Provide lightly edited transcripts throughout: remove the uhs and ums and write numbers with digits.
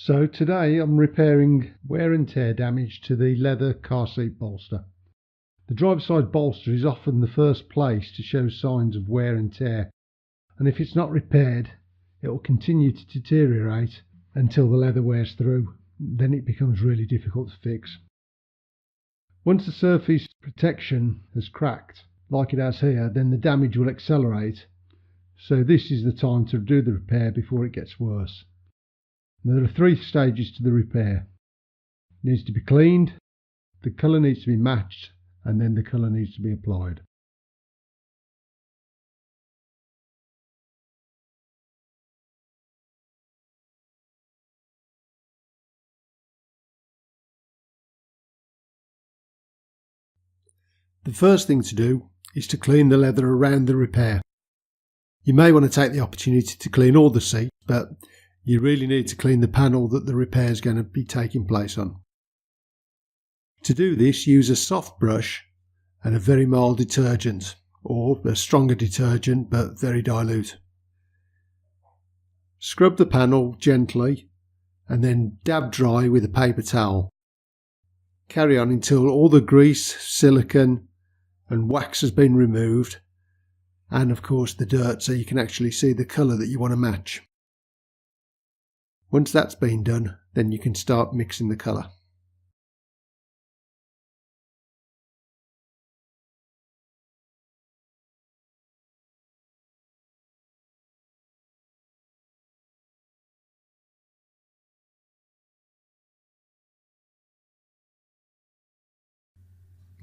So today I'm repairing wear and tear damage to the leather car seat bolster. The driver's side bolster is often the first place to show signs of wear and tear, and if it's not repaired it will continue to deteriorate until the leather wears through. Then it becomes really difficult to fix. Once the surface protection has cracked, like it has here, then the damage will accelerate. So this is the time to do the repair before it gets worse. There are 3 stages to the repair. It needs to be cleaned, the colour needs to be matched, and then the colour needs to be applied. The first thing to do is to clean the leather around the repair. You may want to take the opportunity to clean all the seats, but you really need to clean the panel that the repair is going to be taking place on. To do this, use a soft brush and a very mild detergent, or a stronger detergent but very dilute. Scrub the panel gently and then dab dry with a paper towel. Carry on until all the grease, silicone and wax has been removed, and of course the dirt, so you can actually see the colour that you want to match. Once that's been done, then you can start mixing the colour.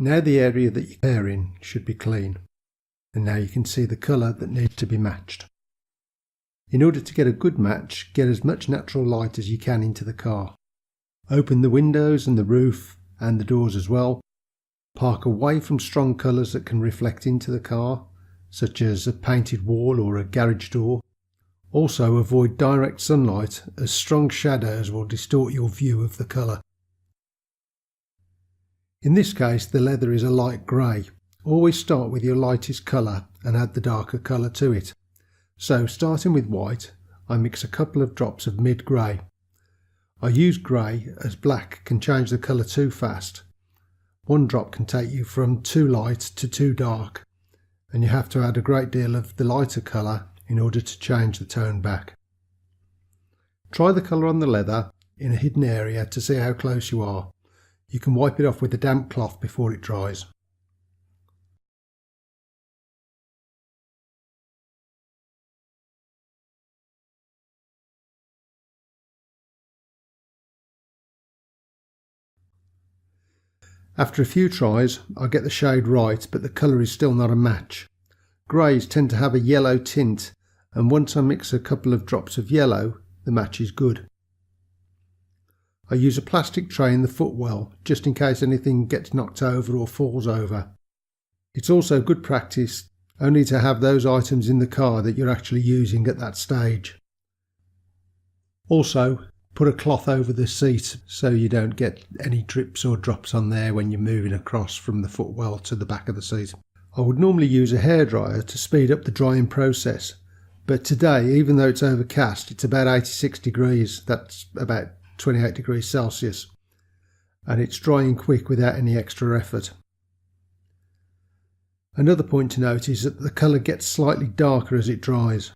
Now the area that you're repairing should be clean, and now you can see the colour that needs to be matched. In order to get a good match, get as much natural light as you can into the car. Open the windows and the roof and the doors as well. Park away from strong colours that can reflect into the car, such as a painted wall or a garage door. Also avoid direct sunlight, as strong shadows will distort your view of the colour. In this case the leather is a light grey. Always start with your lightest colour and add the darker colour to it. So starting with white, I mix a couple of drops of mid-grey. I use grey as black can change the colour too fast. 1 drop can take you from too light to too dark, and you have to add a great deal of the lighter colour in order to change the tone back. Try the colour on the leather in a hidden area to see how close you are. You can wipe it off with a damp cloth before it dries. After a few tries, I get the shade right, but the colour is still not a match. Greys tend to have a yellow tint, and once I mix a couple of drops of yellow, the match is good. I use a plastic tray in the footwell, just in case anything gets knocked over or falls over. It's also good practice only to have those items in the car that you're actually using at that stage. Also, put a cloth over the seat so you don't get any drips or drops on there when you're moving across from the footwell to the back of the seat. I would normally use a hairdryer to speed up the drying process, but today, even though it's overcast, it's about 86 degrees, that's about 28 degrees Celsius, and it's drying quick without any extra effort. Another point to note is that the colour gets slightly darker as it dries.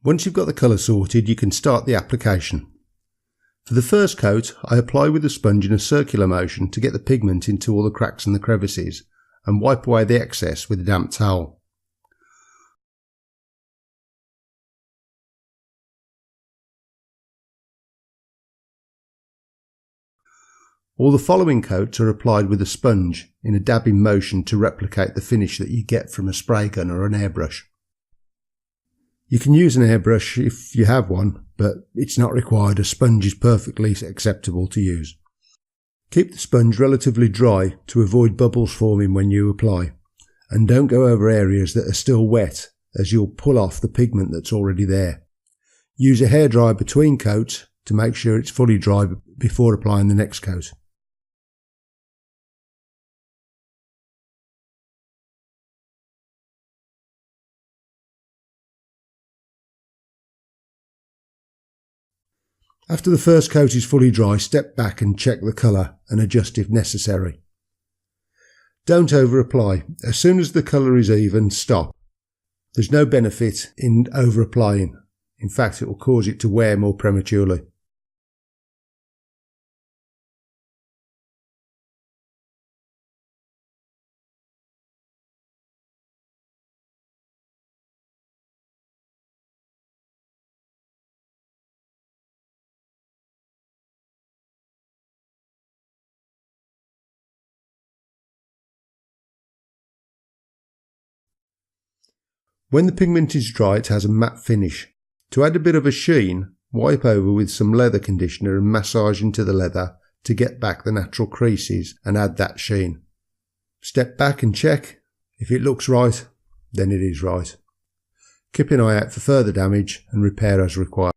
Once you've got the colour sorted, you can start the application. For the first coat, I apply with a sponge in a circular motion to get the pigment into all the cracks and the crevices, and wipe away the excess with a damp towel. All the following coats are applied with a sponge in a dabbing motion to replicate the finish that you get from a spray gun or an airbrush. You can use an airbrush if you have one, but it's not required. A sponge is perfectly acceptable to use. Keep the sponge relatively dry to avoid bubbles forming when you apply, and don't go over areas that are still wet, as you'll pull off the pigment that's already there. Use a hairdryer between coats to make sure it's fully dry before applying the next coat. After the first coat is fully dry, step back and check the colour and adjust if necessary. Don't over apply. As soon as the colour is even, stop. There's no benefit in over applying. In fact, it will cause it to wear more prematurely. When the pigment is dry, it has a matte finish. To add a bit of a sheen, wipe over with some leather conditioner and massage into the leather to get back the natural creases and add that sheen. Step back and check. If it looks right, then it is right. Keep an eye out for further damage and repair as required.